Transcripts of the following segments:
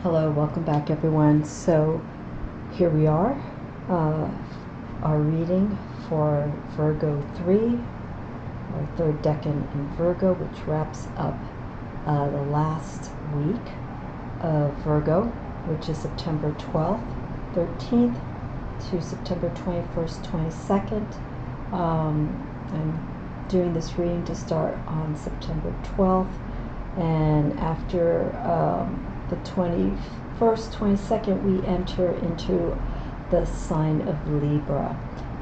Hello, welcome back everyone. So here we are, our reading for Virgo 3, our third decan in Virgo, which wraps up the last week of Virgo, which is September 12th, 13th to September 21st, 22nd. I'm doing this reading to start on September 12th, and after the 21st, 22nd, we enter into the sign of Libra,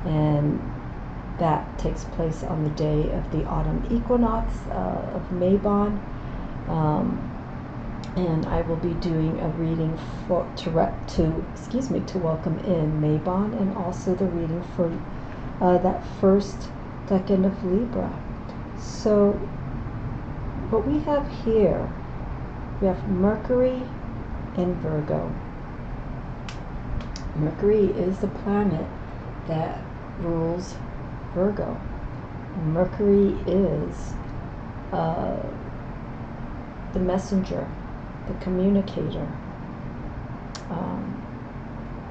and that takes place on the day of the autumn equinox of Mabon. And I will be doing a reading to welcome in Mabon, and also the reading for that first decan of Libra. So what we have here, we have Mercury in Virgo. Mercury is the planet that rules Virgo. Mercury is the messenger, the communicator,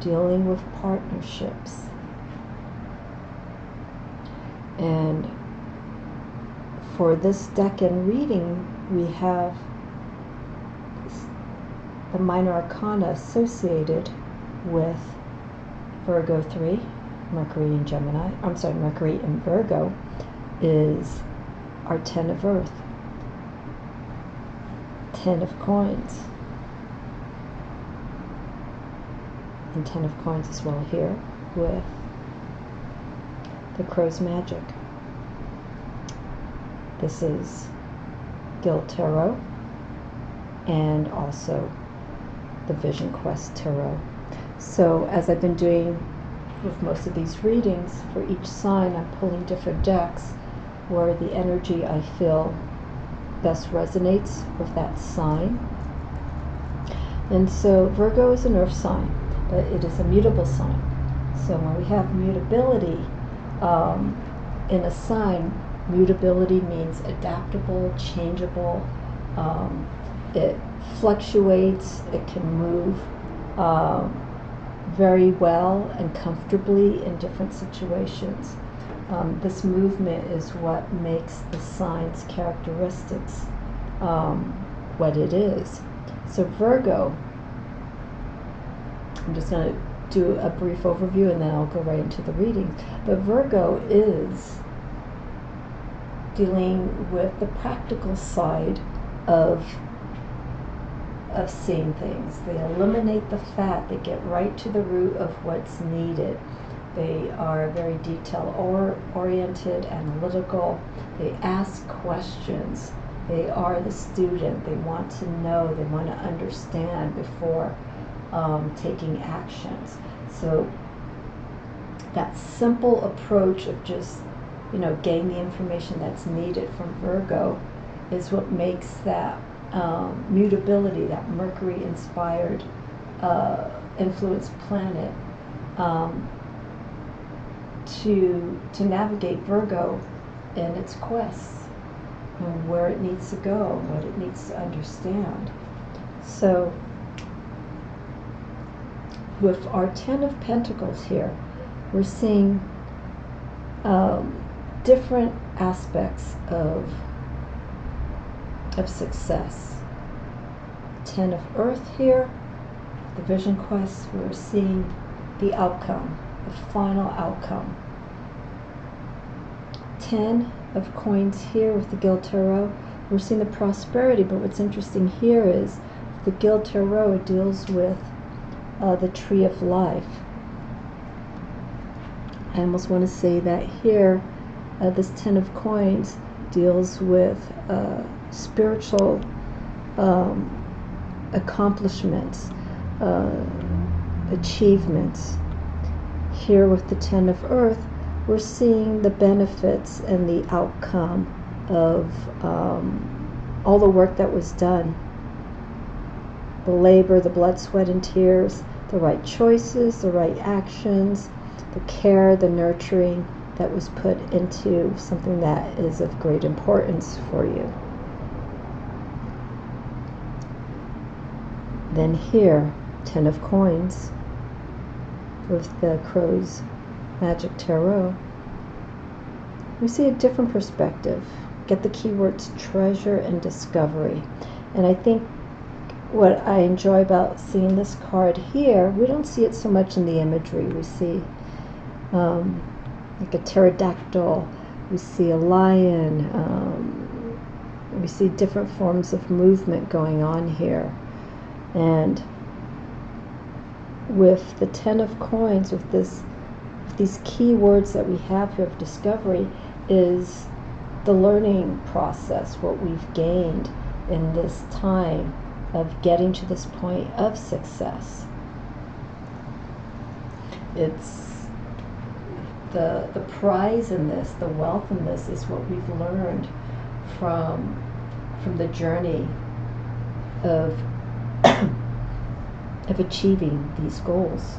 dealing with partnerships. And for this decan reading, we have the minor arcana associated with Virgo 3, Mercury in Gemini, Mercury in Virgo, is our 10 of Earth, 10 of Coins, and 10 of Coins as well here with the Crow's Magic. This is J.Gill Tarot and also the Vision Quest Tarot. So as I've been doing with most of these readings, for each sign I'm pulling different decks where the energy I feel best resonates with that sign. And so Virgo is an earth sign, but it is a mutable sign. So when we have mutability in a sign, mutability means adaptable, changeable. It fluctuates, it can move very well and comfortably in different situations. This movement is what makes the sign's characteristics what it is. So Virgo, I'm just going to do a brief overview and then I'll go right into the reading. But Virgo is dealing with the practical side of seeing things. They eliminate the fat. They get right to the root of what's needed. They are very detail-oriented, analytical. They ask questions. They are the student. They want to know. They want to understand before taking actions. So that simple approach of just, getting the information that's needed from Virgo is what makes that mutability, that Mercury-inspired influence planet, to navigate Virgo in its quests and where it needs to go and what it needs to understand. So with our 10 of Pentacles here, we're seeing different aspects of success. 10 of Earth here, the Vision Quest, we're seeing the outcome, the final outcome. 10 of Coins here with the J.Gill Tarot, we're seeing the prosperity, but what's interesting here is the J.Gill Tarot deals with the Tree of Life. I almost want to say that here, this 10 of Coins deals with spiritual accomplishments, achievements. Here with the 10 of Earth, we're seeing the benefits and the outcome of all the work that was done. The labor, the blood, sweat, and tears, the right choices, the right actions, the care, the nurturing that was put into something that is of great importance for you. Then here, 10 of Coins with the Crow's Magic Tarot. We see a different perspective. Get the keywords treasure and discovery. And I think what I enjoy about seeing this card here, we don't see it so much in the imagery. We see like a pterodactyl, we see a lion, we see different forms of movement going on here. And with the 10 of Coins, with these key words that we have here of discovery, is the learning process, what we've gained in this time of getting to this point of success. It's the prize in this, the wealth in this, is what we've learned from the journey of of achieving these goals.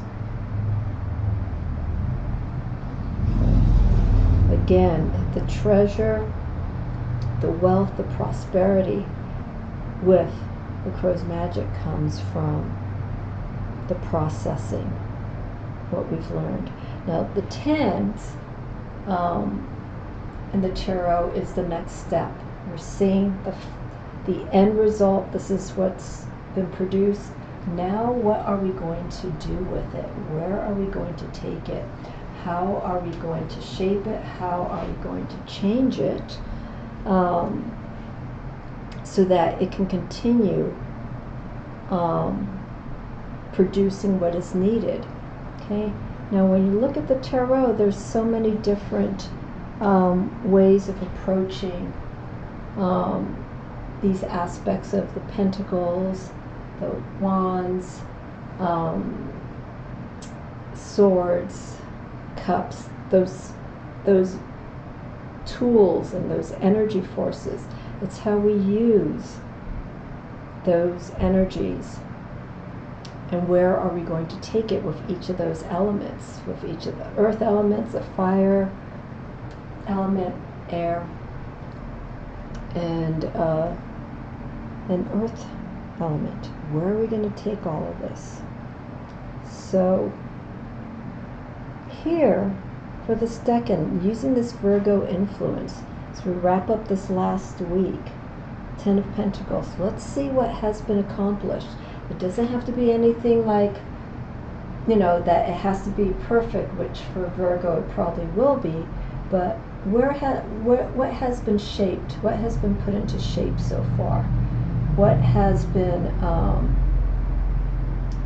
Again, the treasure, the wealth, the prosperity with the Crow's Magic comes from the processing, what we've learned. Now the 10s in the tarot is the next step. We're seeing the end result. This is what's been produced. Now what are we going to do with it? Where are we going to take it? How are we going to shape it? How are we going to change it so that it can continue producing what is needed? Okay. Now when you look at the tarot, there's so many different ways of approaching these aspects of the Pentacles, the Wands, Swords, Cups, those tools and those energy forces. It's how we use those energies, and where are we going to take it with each of those elements, with each of the earth elements, the fire element, air, and an earth element. Where are we going to take all of this? So here, for this Decan, using this Virgo influence, as we wrap up this last week, 10 of Pentacles, let's see what has been accomplished. It doesn't have to be anything like, you know, that it has to be perfect, which for Virgo it probably will be, but what has been shaped, what has been put into shape so far? What has been,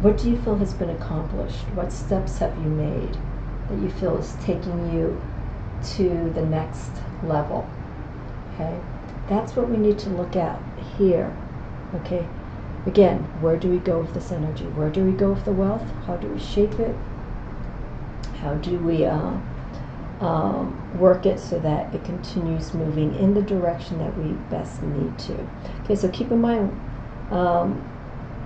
what do you feel has been accomplished? What steps have you made that you feel is taking you to the next level? Okay, that's what we need to look at here. Okay, again, where do we go with this energy? Where do we go with the wealth? How do we shape it? How do we work it so that it continues moving in the direction that we best need to? Okay, so keep in mind,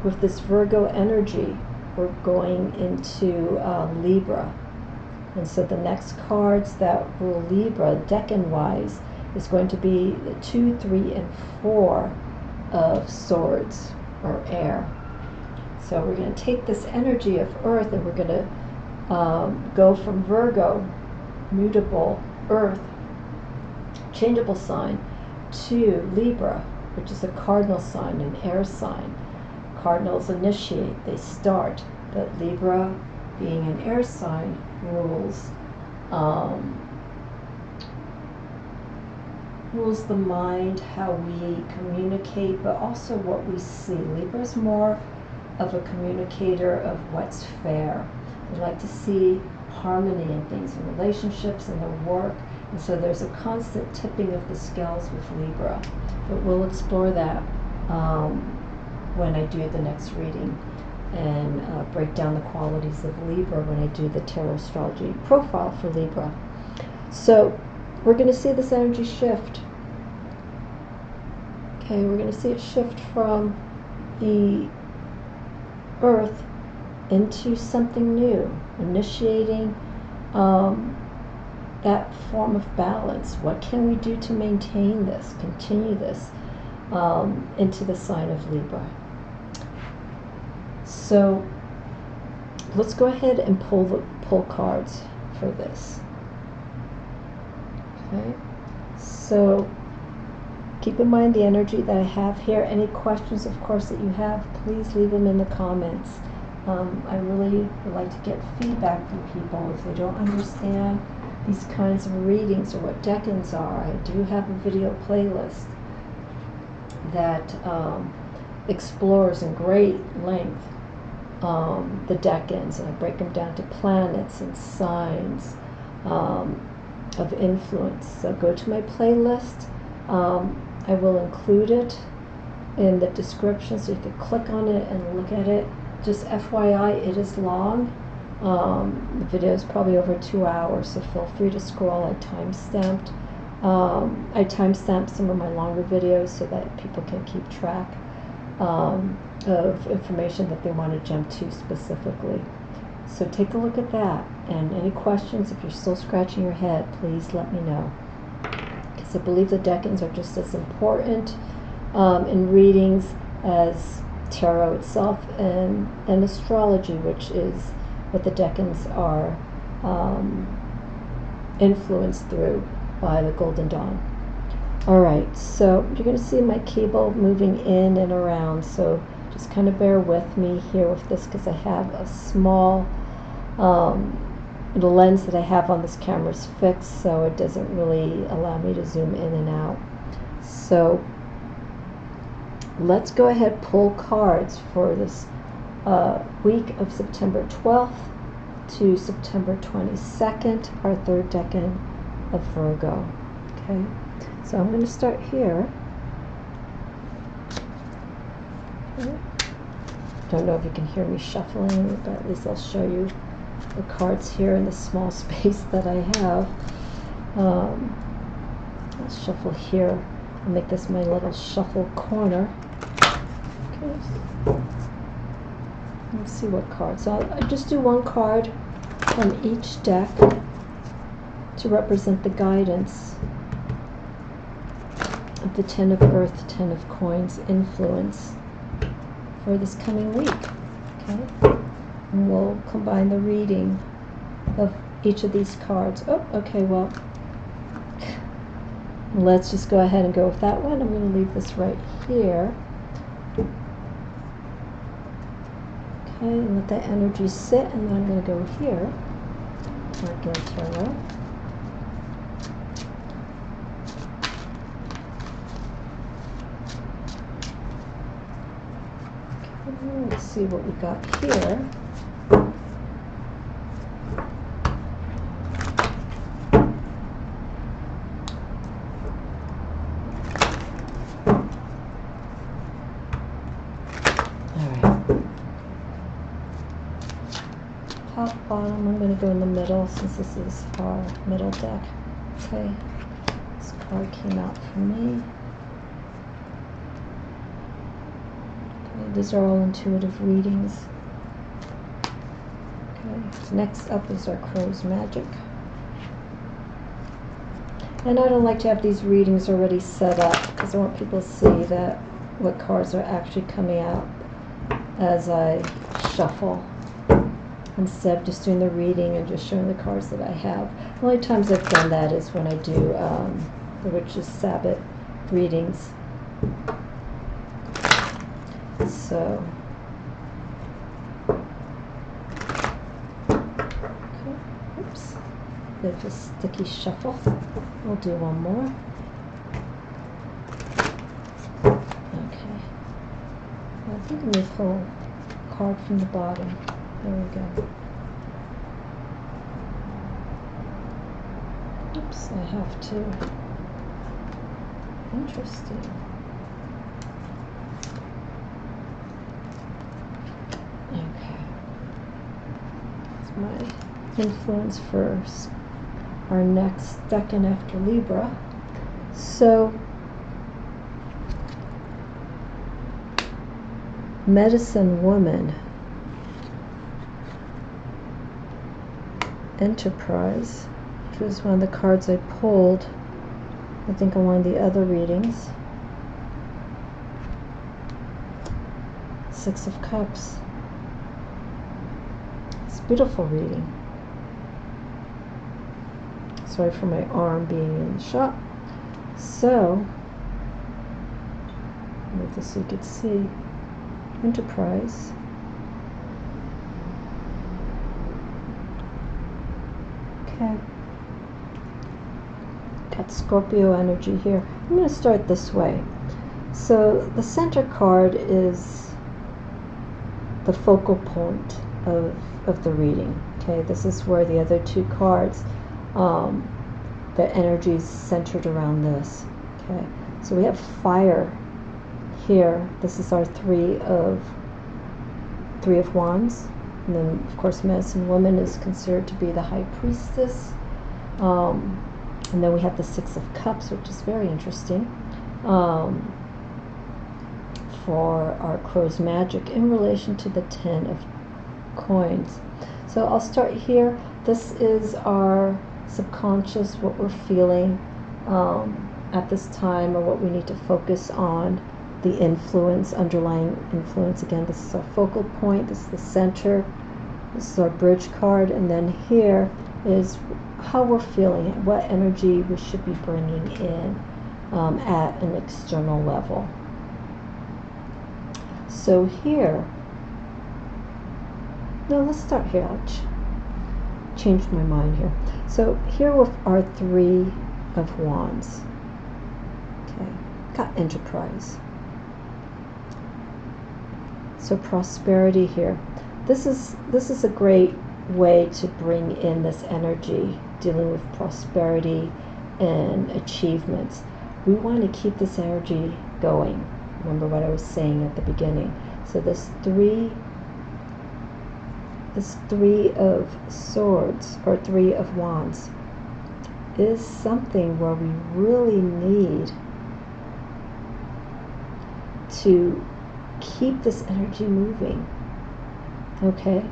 with this Virgo energy, we're going into Libra. And so the next cards that rule Libra, Decan-wise, is going to be the 2, 3, and 4 of Swords, or air. So we're going to take this energy of Earth, and we're going to go from Virgo, mutable Earth, changeable sign, to Libra, which is a cardinal sign, an air sign. Cardinals initiate, they start, but Libra, being an air sign, rules the mind, how we communicate, but also what we see. Libra is more of a communicator of what's fair. They like to see harmony in things, in relationships, in their work, and so there's a constant tipping of the scales with Libra. But we'll explore that when I do the next reading, and break down the qualities of Libra when I do the tarot astrology profile for Libra. So we're going to see this energy shift. Okay, we're going to see it shift from the Earth into something new, initiating that form of balance. What can we do to maintain this, continue this into the sign of Libra? So let's go ahead and pull cards for this. Okay, so keep in mind the energy that I have here. Any questions, of course, that you have, please leave them in the comments. I really would like to get feedback from people if they don't understand these kinds of readings or what decans are. I do have a video playlist that explores in great length the decans, and I break them down to planets and signs of influence. So go to my playlist. I will include it in the description so you can click on it and look at it. Just FYI, it is long. The video is probably over 2 hours, so feel free to scroll. I timestamped some of my longer videos so that people can keep track of information that they want to jump to specifically. So take a look at that, and any questions, if you're still scratching your head, please let me know, because I believe the decans are just as important in readings as tarot itself and astrology, which is what the decans are influenced through by the Golden Dawn. Alright, so you're going to see my cable moving in and around, so just kind of bear with me here with this, because I have a small the lens that I have on this camera is fixed, so it doesn't really allow me to zoom in and out. So let's go ahead and pull cards for this week of September 12th to September 22nd, our third decan of Virgo. Okay, so I'm going to start here. Okay. Don't know if you can hear me shuffling, but at least I'll show you the cards here in the small space that I have. I'll shuffle here and make this my little shuffle corner. Okay. Let's see what cards. So I'll just do one card from each deck to represent the guidance of the 10 of Earth, 10 of Coins influence for this coming week. Okay. And we'll combine the reading of each of these cards. Oh, okay, well, let's just go ahead and go with that one. I'm going to leave this right here. Okay, and let that energy sit, and then I'm going to go here. J.Gill tarot. Okay, let's see what we got here. Top, bottom, I'm going to go in the middle since this is our middle deck. Okay, this card came out for me. Okay, these are all intuitive readings. Okay, next up is our Crow's Magic. And I don't like to have these readings already set up because I want people to see that what cards are actually coming out as I shuffle, instead of just doing the reading and just showing the cards that I have. The only times I've done that is when I do the Witch's Sabbath readings. So, okay, oops, bit of a sticky shuffle. We'll do one more. Okay, I think I'm going to pull a card from the bottom. There we go. Oops, I have to. Interesting. Okay. That's my influence for our next decan after Libra. So, Medicine Woman. Enterprise, which was one of the cards I pulled, I think, on one of the other readings. Six of Cups. beautiful reading. Sorry for my arm being in the shop. So, move this so you can see. Enterprise. Okay. Got Scorpio energy here. I'm going to start this way. So the center card is the focal point of the reading. Okay, this is where the other two cards, the energy is centered around this. Okay, so we have fire here. This is our three of wands, and then of course medicine woman is considered to be the high priestess, and then we have the 6 of cups, which is very interesting for our crow's magic in relation to the 10 of coins. So I'll start here. This is our subconscious, what we're feeling at this time, or what we need to focus on, the influence, underlying influence. Again, this is our focal point, this is the center, this is our bridge card, and then here is how we're feeling, what energy we should be bringing in at an external level. So here, no, let's start here. I'll change my mind here. So here with our 3 of wands. Okay, got enterprise. So prosperity here. This is a great way to bring in this energy, dealing with prosperity and achievements. We want to keep this energy going. Remember what I was saying at the beginning. So this 3 of swords, or 3 of wands, is something where we really need to keep this energy moving. Okay,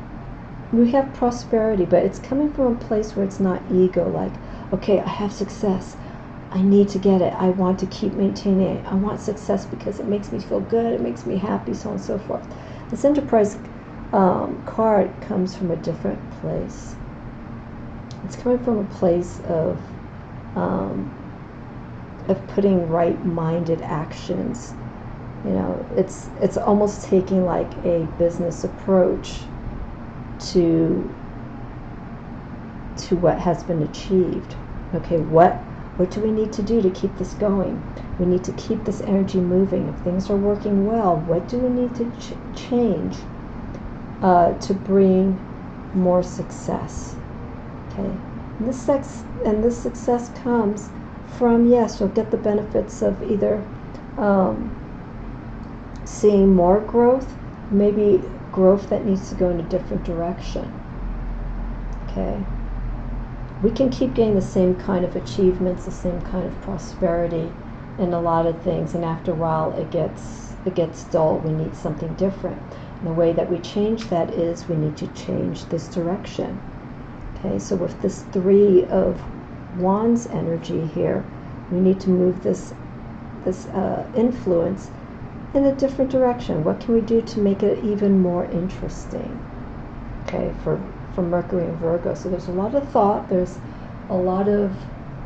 we have prosperity, but it's coming from a place where it's not ego, like, okay, I have success, I need to get it, I want to keep maintaining it, I want success because it makes me feel good, it makes me happy, so on and so forth. This enterprise card comes from a different place. It's coming from a place of putting right-minded actions. You know, it's almost taking like a business approach to what has been achieved. Okay, what do we need to do to keep this going? We need to keep this energy moving. If things are working well, what do we need to change to bring more success? Okay, and this success comes from, yes, you'll get the benefits of either seeing more growth, maybe growth that needs to go in a different direction. Okay, we can keep getting the same kind of achievements, the same kind of prosperity in a lot of things, and after a while it gets dull. We need something different, and the way that we change that is we need to change this direction. Okay, so with this 3 of wands energy here, we need to move this influence in a different direction. What can we do to make it even more interesting? Okay, for Mercury and Virgo. So there's a lot of thought, there's a lot of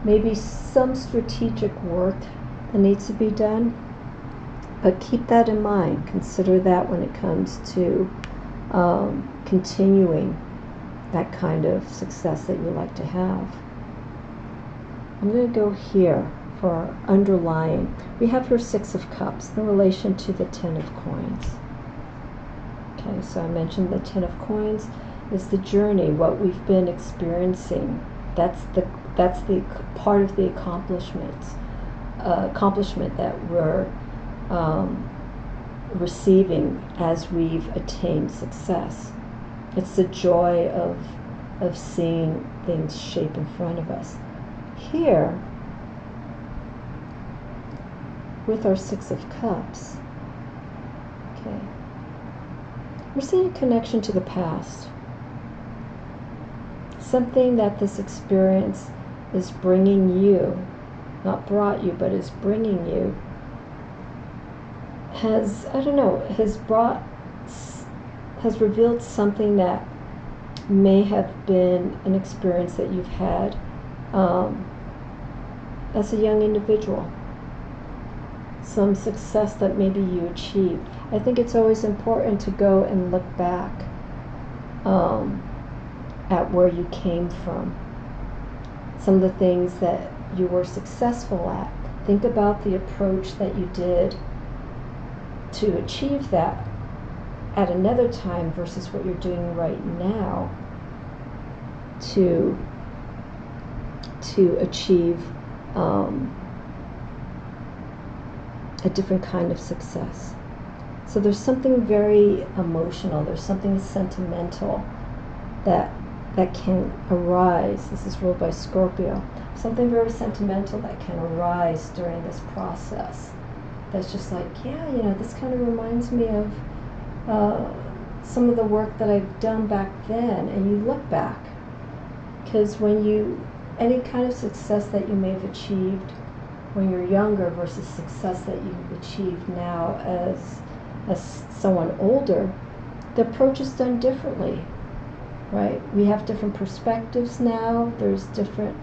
maybe some strategic work that needs to be done, but keep that in mind. Consider that when it comes to continuing that kind of success that you like to have. I'm going to go here for our underlying. We have here 6 of cups in relation to the 10 of coins. Okay, so I mentioned the 10 of coins is the journey, what we've been experiencing. That's the part of the accomplishment that we're receiving as we've attained success. It's the joy of seeing things shape in front of us. Here, with our 6 of cups, okay, we're seeing a connection to the past. Something that this experience is bringing you, not brought you, but is bringing you, has revealed something that may have been an experience that you've had as a young individual. Some success that maybe you achieved. I think it's always important to go and look back at where you came from. Some of the things that you were successful at. Think about the approach that you did to achieve that at another time versus what you're doing right now to achieve a different kind of success. So there's something very emotional, there's something sentimental that can arise. This is ruled by Scorpio. Something very sentimental that can arise during this process. That's just like, yeah, you know, this kind of reminds me of some of the work that I've done back then, and you look back. Because any kind of success that you may have achieved when you're younger versus success that you've achieved now as someone older, the approach is done differently, right? We have different perspectives now. There's different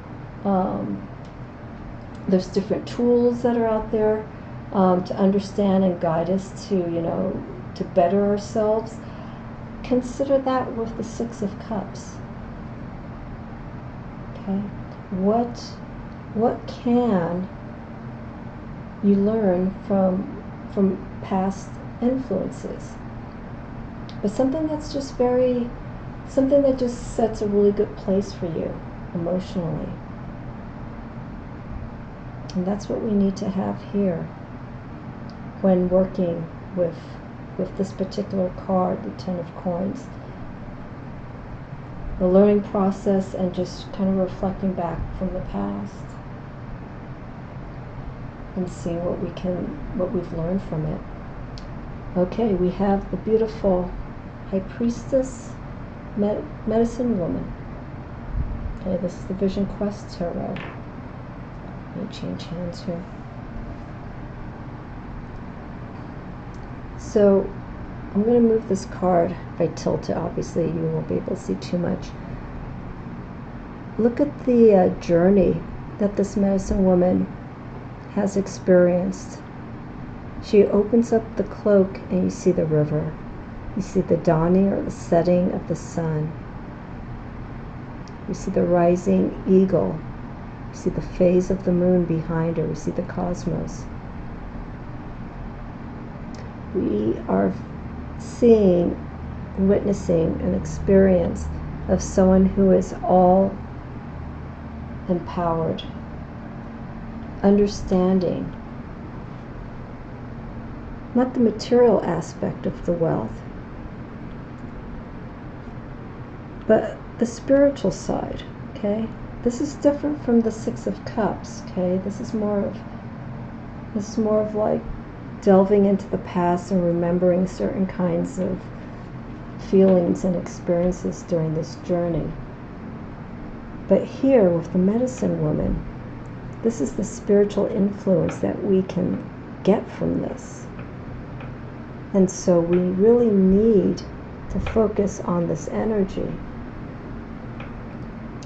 tools that are out there to understand and guide us to better ourselves. Consider that with the Six of Cups. Okay, what can you learn from past influences? But something that just sets a really good place for you emotionally. And that's what we need to have here when working with this particular card, the Ten of Coins. The learning process and just kind of reflecting back from the past and seeing what we've learned from it. Okay, we have the beautiful High Priestess Medicine Woman. Okay, this is the Vision Quest Tarot. Let me change hands here. So I'm going to move this card. If I tilt it, obviously you won't be able to see too much. Look at the journey that this medicine woman has experienced. She opens up the cloak and you see the river. You see the dawning or the setting of the sun. You see the rising eagle. You see the phase of the moon behind her. You see the cosmos. We are seeing, witnessing an experience of someone who is all empowered, understanding not the material aspect of the wealth, but the spiritual side. Okay, this is different from the Six of Cups. Okay, this is more of like delving into the past and remembering certain kinds of feelings and experiences during this journey. But here with the medicine woman, this is the spiritual influence that we can get from this. And so we really need to focus on this energy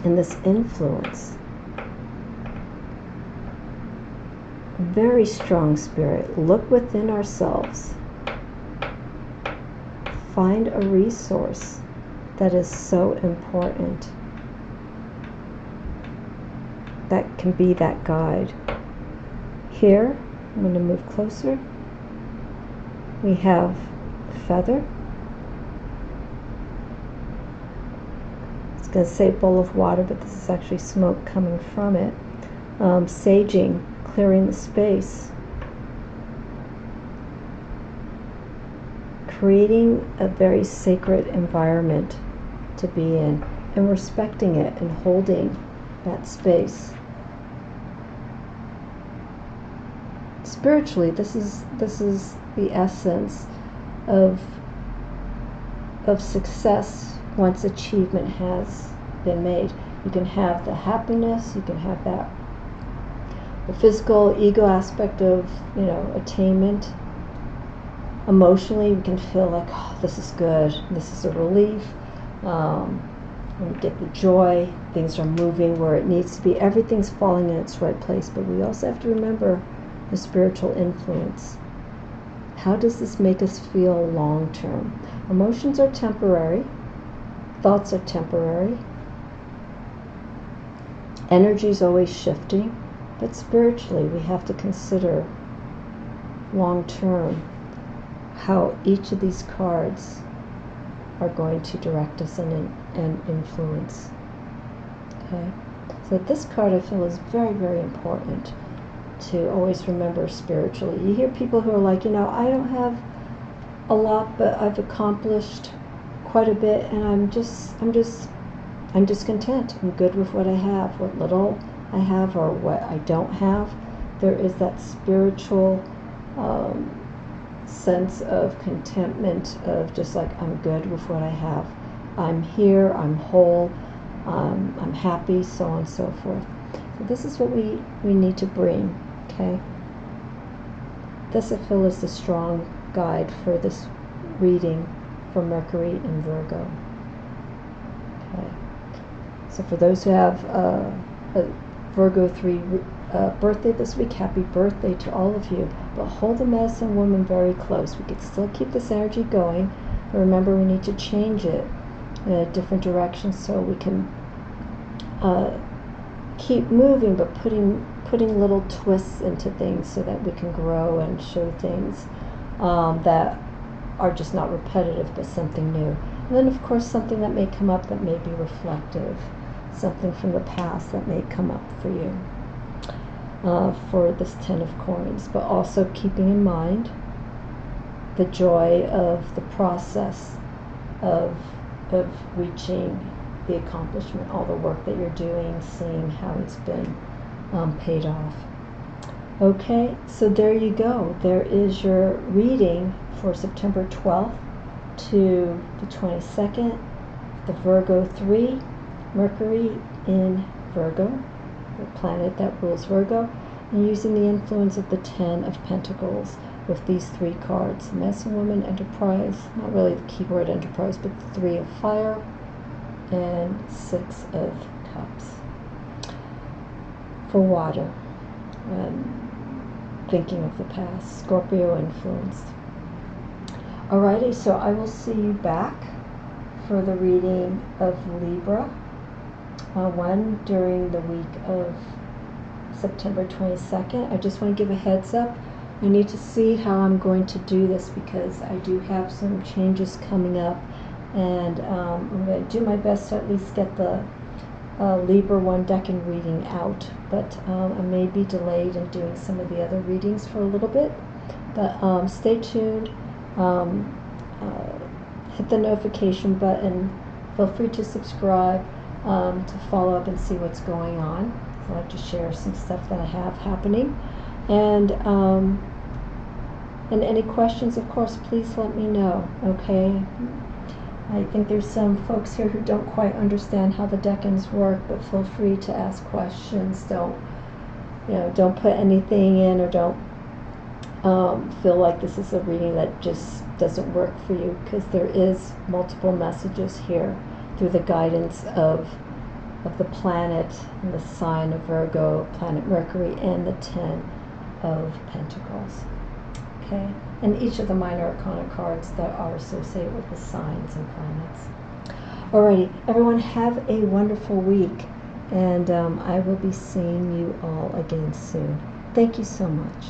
and this influence. Very strong spirit. Look within ourselves. Find a resource that is so important that can be that guide. Here, I'm going to move closer. We have a feather. It's going to say bowl of water, but this is actually smoke coming from it. Saging, clearing the space. Creating a very sacred environment to be in and respecting it and holding that space. Spiritually, this is the essence of success once achievement has been made. You can have the happiness, you can have that the physical ego aspect of attainment. Emotionally, we can feel like, oh, this is good, this is a relief. when you get the joy, things are moving where it needs to be, everything's falling in its right place. But we also have to remember the spiritual influence. How does this make us feel long term? Emotions are temporary, thoughts are temporary, energy is always shifting, but spiritually we have to consider long term how each of these cards are going to direct us and influence. Okay, so this card I feel is very, very important to always remember spiritually. You hear people who are like, you know, I don't have a lot, but I've accomplished quite a bit, and I'm just content. I'm good with what I have, what little I have or what I don't have. There is that spiritual sense of contentment of just like, I'm good with what I have. I'm here, I'm whole, I'm happy, so on and so forth. So this is what we need to bring, okay? This I feel is the strong guide for this reading for Mercury and Virgo. Okay. So for those who have a Virgo 3 birthday this week, happy birthday to all of you. But hold the medicine woman very close. We can still keep this energy going, but remember we need to change it in a different direction so we can keep moving, but putting little twists into things so that we can grow and show things that are just not repetitive, but something new. And then of course something that may come up that may be reflective, something from the past that may come up for you for this 10 of coins, but also keeping in mind the joy of the process of reaching the accomplishment, all the work that you're doing, seeing how it's been paid off. Okay, so there you go. There is your reading for September 12th to the 22nd, the Virgo 3, Mercury in Virgo, the planet that rules Virgo, and using the influence of the 10 of Pentacles with these 3 cards, Medicine Woman, Enterprise, not really the keyword Enterprise, but the 3 of Fire, and 6 of Cups. For water, thinking of the past, Scorpio influenced. Alrighty, so I will see you back for the reading of Libra, one during the week of September 22nd. I just want to give a heads up. I need to see how I'm going to do this because I do have some changes coming up, and I'm going to do my best to at least get the Libra 1 Decan reading out, but I may be delayed in doing some of the other readings for a little bit. But stay tuned. Hit the notification button. Feel free to subscribe to follow up and see what's going on. I like to share some stuff that I have happening, and any questions, of course, please let me know. Okay, I think there's some folks here who don't quite understand how the decans work, but feel free to ask questions. Don't put anything in, or don't feel like this is a reading that just doesn't work for you, because there is multiple messages here through the guidance of the planet and the sign of Virgo, planet Mercury, and the 10 of Pentacles. Okay, and each of the minor arcana cards that are associated with the signs and planets. Alrighty, everyone, have a wonderful week, and I will be seeing you all again soon. Thank you so much.